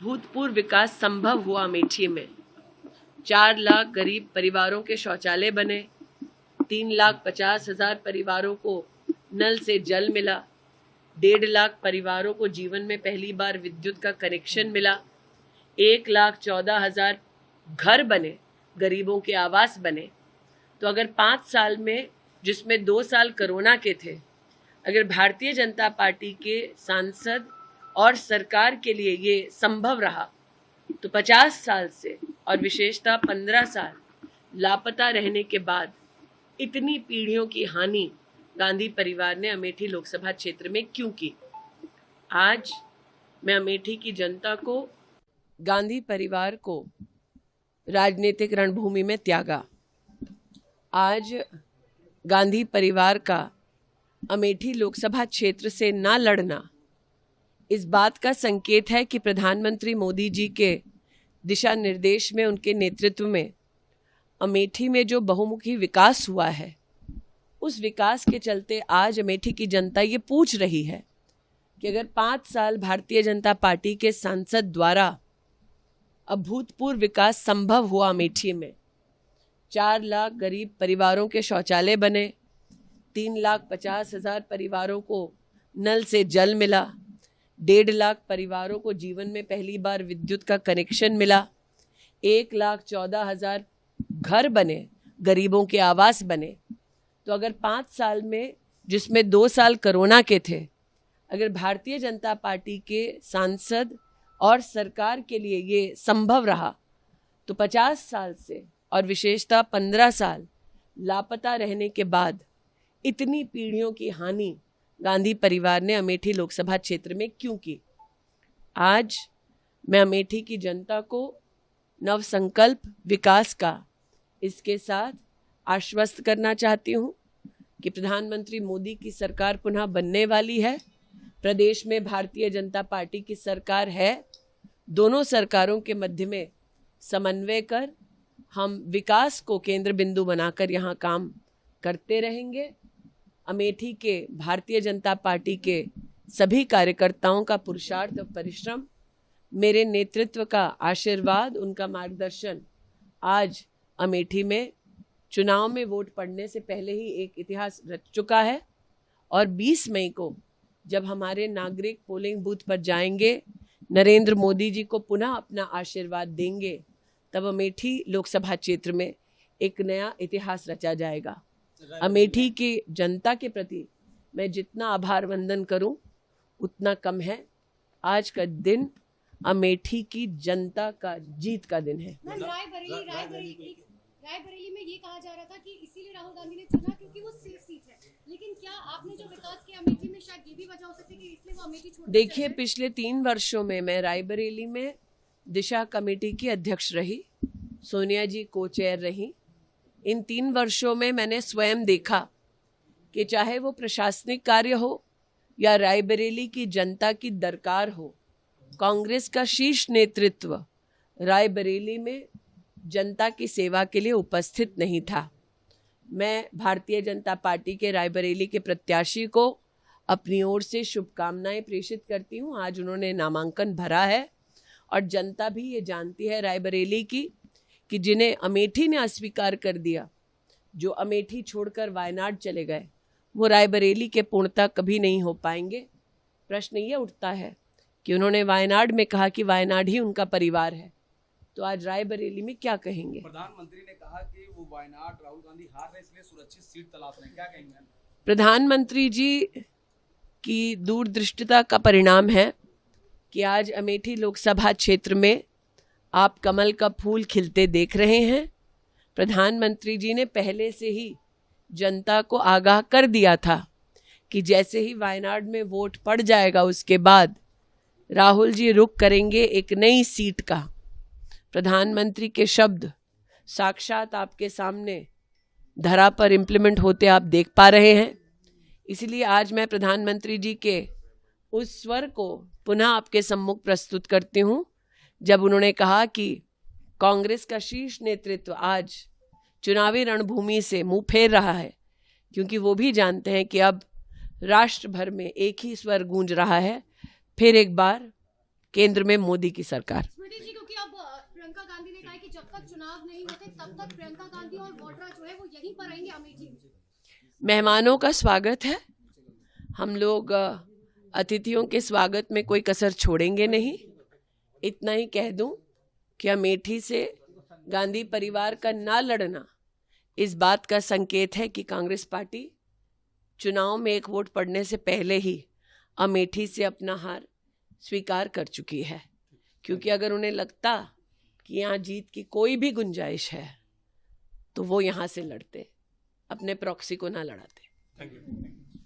अभूतपूर्व विकास संभव हुआ अमेठी में। 4 लाख गरीब परिवारों के शौचालय बने, 3,50,000 परिवारों को नल से जल मिला, 1.5 लाख परिवारों को जीवन में पहली बार विद्युत का कनेक्शन मिला, 1,14,000 घर बने, गरीबों के आवास बने। तो अगर 5 साल में, जिसमें 2 साल कोरोना के थे, अगर भारतीय जनता पार्टी के सांसद और सरकार के लिए ये संभव रहा, तो 50 साल से और विशेषतः 15 साल लापता रहने के बाद इतनी पीढ़ियों की हानि गांधी परिवार ने अमेठी लोकसभा क्षेत्र में क्यों की? आज मैं अमेठी की जनता को, गांधी परिवार को राजनीतिक रणभूमि में त्यागा। आज गांधी परिवार का अमेठी लोकसभा क्षेत्र से ना लड़ना इस बात का संकेत है कि प्रधानमंत्री मोदी जी के दिशा निर्देश में, उनके नेतृत्व में अमेठी में जो बहुमुखी विकास हुआ है, उस विकास के चलते आज अमेठी की जनता ये पूछ रही है कि अगर 5 साल भारतीय जनता पार्टी के सांसद द्वारा अभूतपूर्व विकास संभव हुआ अमेठी में, 4 लाख गरीब परिवारों के शौचालय बने, 3,50,000 परिवारों को नल से जल मिला, 1.5 लाख परिवारों को जीवन में पहली बार विद्युत का कनेक्शन मिला, 1,14,000 घर बने, गरीबों के आवास बने। तो अगर 5 साल में, जिसमें 2 साल कोरोना के थे, अगर भारतीय जनता पार्टी के सांसद और सरकार के लिए ये संभव रहा, तो 50 साल से और विशेषतः 15 साल लापता रहने के बाद इतनी पीढ़ियों की हानि गांधी परिवार ने अमेठी लोकसभा क्षेत्र में क्यों की? आज मैं अमेठी की जनता को नवसंकल्प विकास का इसके साथ आश्वस्त करना चाहती हूँ कि प्रधानमंत्री मोदी की सरकार पुनः बनने वाली है। प्रदेश में भारतीय जनता पार्टी की सरकार है। दोनों सरकारों के मध्य में समन्वय कर हम विकास को केंद्र बिंदु बनाकर यहाँ काम करते रहेंगे। अमेठी के भारतीय जनता पार्टी के सभी कार्यकर्ताओं का पुरुषार्थ और परिश्रम, मेरे नेतृत्व का आशीर्वाद, उनका मार्गदर्शन आज अमेठी में चुनाव में वोट पड़ने से पहले ही एक इतिहास रच चुका है। और 20 मई को जब हमारे नागरिक पोलिंग बूथ पर जाएंगे, नरेंद्र मोदी जी को पुनः अपना आशीर्वाद देंगे, तब अमेठी लोकसभा क्षेत्र में एक नया इतिहास रचा जाएगा। अमेठी की जनता के प्रति मैं जितना आभार वंदन करूं उतना कम है। आज का दिन अमेठी की जनता का जीत का दिन है। रायबरेली में ये कहा जा रहा था कि इसीलिए राहुल गांधी ने चुना क्योंकि वो सेफ सीट है, लेकिन क्या आपने जो विकास किया अमेठी में, शायद ये भी वजह हो सकती है कि इसलिए वो अमेठी छोड़? देखिए, पिछले 3 वर्षों में मैं रायबरेली में दिशा कमेटी की अध्यक्ष रही, सोनिया जी को चेयर रही। इन 3 वर्षों में मैंने स्वयं देखा कि चाहे वो प्रशासनिक कार्य हो या रायबरेली की जनता की दरकार हो, कांग्रेस का शीर्ष नेतृत्व रायबरेली में जनता की सेवा के लिए उपस्थित नहीं था। मैं भारतीय जनता पार्टी के रायबरेली के प्रत्याशी को अपनी ओर से शुभकामनाएं प्रेषित करती हूं। आज उन्होंने नामांकन भरा है और जनता भी ये जानती है रायबरेली की कि जिन्हें अमेठी ने अस्वीकार कर दिया, जो अमेठी छोड़कर वायनाड चले गए, वो रायबरेली के पूर्णता कभी नहीं हो पाएंगे। प्रश्न ये उठता है कि उन्होंने वायनाड में कहा कि वायनाड ही उनका परिवार है, तो आज रायबरेली में क्या कहेंगे? प्रधानमंत्री ने कहा कि वो वायनाड राहुल गांधी हार रहे, इसलिए सुरक्षित सीट तलाश रहे हैं, क्या कहेंगे? प्रधानमंत्री जी की दूरदृष्टिता का परिणाम है कि आज अमेठी लोकसभा क्षेत्र में आप कमल का फूल खिलते देख रहे हैं। प्रधानमंत्री जी ने पहले से ही जनता को आगाह कर दिया था कि जैसे ही वायनाड में वोट पड़ जाएगा, उसके बाद राहुल जी रुख करेंगे एक नई सीट का। प्रधानमंत्री के शब्द साक्षात आपके सामने धरा पर इम्प्लीमेंट होते आप देख पा रहे हैं। इसलिए आज मैं प्रधानमंत्री जी के उस स्वर को पुनः आपके सम्मुख प्रस्तुत करती हूँ, जब उन्होंने कहा कि कांग्रेस का शीर्ष नेतृत्व आज चुनावी रणभूमि से मुंह फेर रहा है, क्योंकि वो भी जानते हैं कि अब राष्ट्र भर में एक ही स्वर गूंज रहा है। फिर एक बार केंद्र में मोदी की सरकार। स्मृति जी, क्योंकि अब प्रियंका गांधी ने कहा है कि जब तक चुनाव नहीं होते तब तक प्रियंका गांधी और वाड्रा जो है वो यहीं पर रहेंगे अमेठी में। मेहमानों का स्वागत है, हम लोग अतिथियों के स्वागत में कोई कसर छोड़ेंगे नहीं। इतना ही कह दूं कि अमेठी से गांधी परिवार का ना लड़ना इस बात का संकेत है कि कांग्रेस पार्टी चुनाव में एक वोट पड़ने से पहले ही अमेठी से अपना हार स्वीकार कर चुकी है, क्योंकि अगर उन्हें लगता कि यहाँ जीत की कोई भी गुंजाइश है तो वो यहाँ से लड़ते, अपने प्रॉक्सी को ना लड़ाते। Thank you.